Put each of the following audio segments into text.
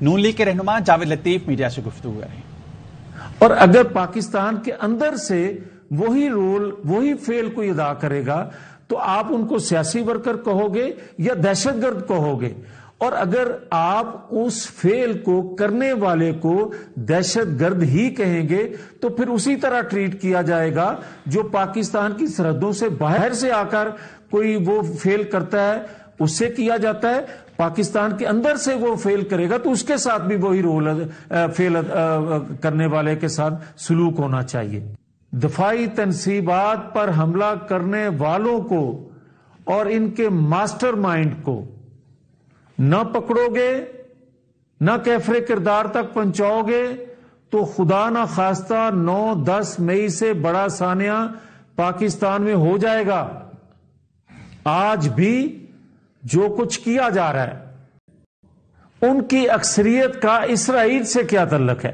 نون league کے رہنما جاوید لطیف media سے گفتگو کریں۔ اور اگر پاکستان کے اندر سے وہی رول وہی فعل کوئی ادا کرے گا تو آپ ان کو سیاسی ورکر کہو گے یا دہشت گرد کہو گے، اور اگر آپ اس فعل کو کرنے والے کو دہشت گرد ہی کہیں گے تو پھر اسی طرح ٹریٹ کیا جائے گا جو پاکستان کی سرحدوں سے باہر سے آ کر کوئی وہ فعل کرتا ہے اس سے کیا جاتا ہے۔ پاکستان کے اندر سے وہ فیل کرے گا تو اس کے ساتھ بھی وہی رول فیل کرنے والے کے ساتھ سلوک ہونا چاہیے۔ دفاعی تنصیبات پر حملہ کرنے والوں کو اور ان کے ماسٹر مائنڈ کو نہ پکڑو گے، نہ کیفر کردار تک پہنچاؤ گے تو خدا نہ خواستہ 9-10 مئی سے بڑا سانحہ پاکستان میں ہو جائے گا۔ آج بھی جو کچھ کیا جا رہا ہے ان کی اکثریت کا اسرائیل سے کیا تعلق ہے؟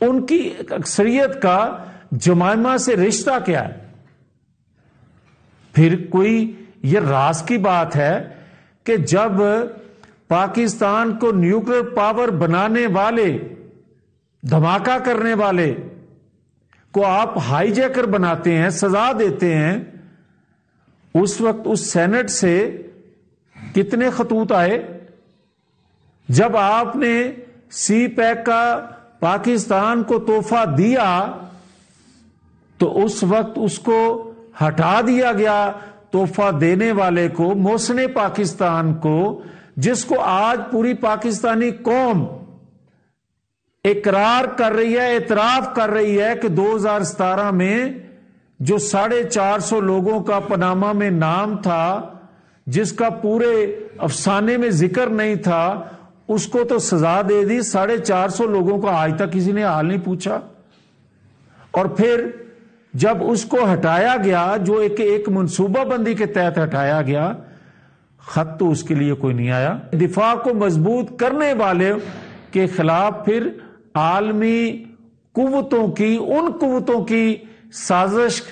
ان کی اکثریت کا جمائمہ سے رشتہ کیا ہے؟ پھر کوئی یہ راز کی بات ہے کہ جب پاکستان کو نیوکلیر پاور بنانے والے، دھماکہ کرنے والے کو آپ ہائی جیکر بناتے ہیں، سزا دیتے ہیں، اس وقت اس سینٹ سے کتنے خطوط آئے؟ جب آپ نے سی پیک کا پاکستان کو تحفہ دیا تو اس وقت اس کو ہٹا دیا گیا تحفہ دینے والے کو، محسن پاکستان کو، جس کو آج پوری پاکستانی قوم اقرار کر رہی ہے، اعتراف کر رہی ہے کہ 2017 میں جو 450 لوگوں کا پاناما میں نام تھا، جس کا پورے افسانے میں ذکر نہیں تھا، اس کو تو سزا دے دی۔ 450 لوگوں کا آج تک کسی نے حال نہیں پوچھا۔ اور پھر جب اس کو ہٹایا گیا، جو ایک منصوبہ بندی کے تحت ہٹایا گیا، خط تو اس کے لیے کوئی نہیں آیا۔ دفاع کو مضبوط کرنے والے کے خلاف پھر عالمی قوتوں کی، ان قوتوں کی سازش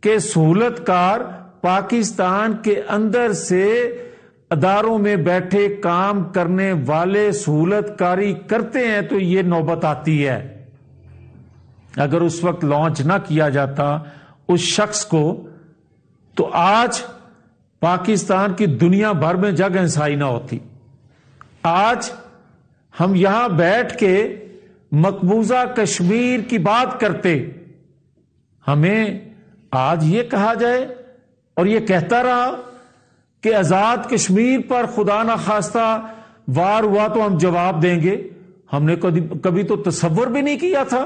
کے سہولت کار پاکستان کے اندر سے اداروں میں بیٹھے کام کرنے والے سہولت کاری کرتے ہیں تو یہ نوبت آتی ہے۔ اگر اس وقت لانچ نہ کیا جاتا اس شخص کو تو آج پاکستان کی دنیا بھر میں جگ ہنسائی نہ ہوتی۔ آج ہم یہاں بیٹھ کے مقبوضہ کشمیر کی بات کرتے، ہمیں آج یہ کہا جائے اور یہ کہتا رہا کہ آزاد کشمیر پر خدا نہ خواستہ وار ہوا تو ہم جواب دیں گے۔ ہم نے کبھی تو تصور بھی نہیں کیا تھا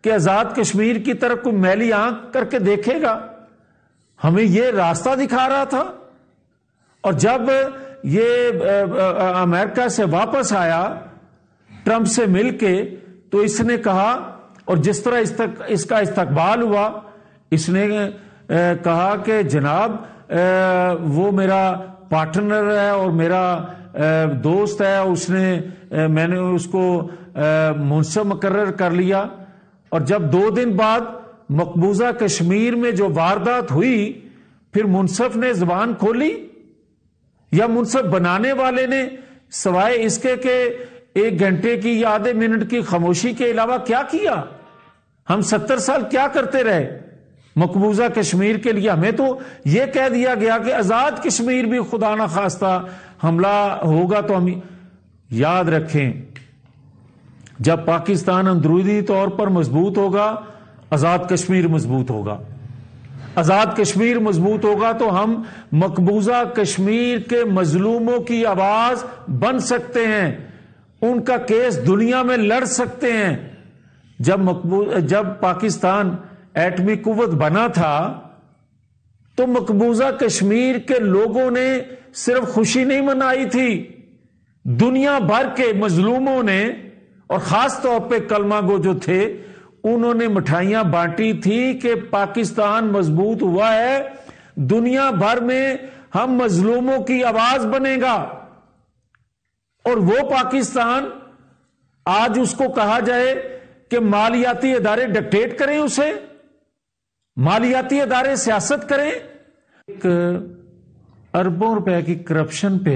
کہ آزاد کشمیر کی طرف کوئی میلی آنکھ کر کے دیکھے گا۔ ہمیں یہ راستہ دکھا رہا تھا، اور جب یہ امریکہ سے واپس آیا ٹرمپ سے مل کے تو اس نے کہا، اور جس طرح اس کا استقبال ہوا، اس نے کہا کہ جناب وہ میرا پارٹنر ہے اور میرا دوست ہے، میں نے اس کو منصب مقرر کر لیا۔ اور جب 2 دن بعد مقبوضہ کشمیر میں جو واردات ہوئی، پھر منصف نے زبان کھولی یا منصف بنانے والے نے سوائے اس کے کہ 1 گھنٹے کی یا آدھے منٹ کی خاموشی کے علاوہ کیا کیا؟ ہم 70 سال کیا کرتے رہے مقبوضہ کشمیر کے لیے؟ ہمیں تو یہ کہہ دیا گیا کہ آزاد کشمیر بھی خدا نہ خواستہ حملہ ہوگا تو ہم یاد رکھیں، جب پاکستان اندرونی طور پر مضبوط ہوگا، آزاد کشمیر مضبوط ہوگا۔ آزاد کشمیر مضبوط ہوگا تو ہم مقبوضہ کشمیر کے مظلوموں کی آواز بن سکتے ہیں، ان کا کیس دنیا میں لڑ سکتے ہیں۔ جب پاکستان ایٹمی قوت بنا تھا تو مقبوضہ کشمیر کے لوگوں نے صرف خوشی نہیں منائی تھی، دنیا بھر کے مظلوموں نے، اور خاص طور پہ کلمہ گو جو تھے، انہوں نے مٹھائیاں بانٹی تھی کہ پاکستان مضبوط ہوا ہے، دنیا بھر میں ہم مظلوموں کی آواز بنے گا۔ اور وہ پاکستان آج اس کو کہا جائے کہ مالیاتی ادارے ڈکٹیٹ کریں، اسے مالیاتی ادارے سیاست کریں۔ 1 اربوں روپے کی کرپشن پہ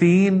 3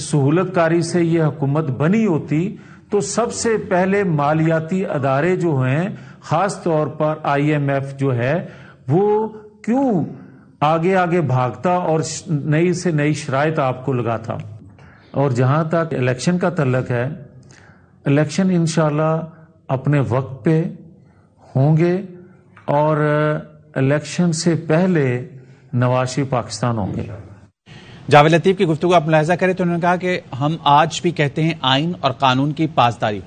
سہولت کاری سے یہ حکومت بنی ہوتی تو سب سے پہلے مالیاتی ادارے جو ہیں، خاص طور پر IMF جو ہے، وہ کیوں آگے آگے بھاگتا اور نئی سے نئی شرائط آپ کو لگاتا. اور جہاں تک الیکشن کا تعلق ہے، الیکشن انشاءاللہ اپنے وقت پہ ہوں گے اور الیکشن سے پہلے نواز شریف پاکستان ہوں گے. جاوید لطیف کی گفتگو آپ ملاحظہ کریں تو انہوں نے کہا کہ ہم آج بھی کہتے ہیں آئین اور قانون کی پاسداری.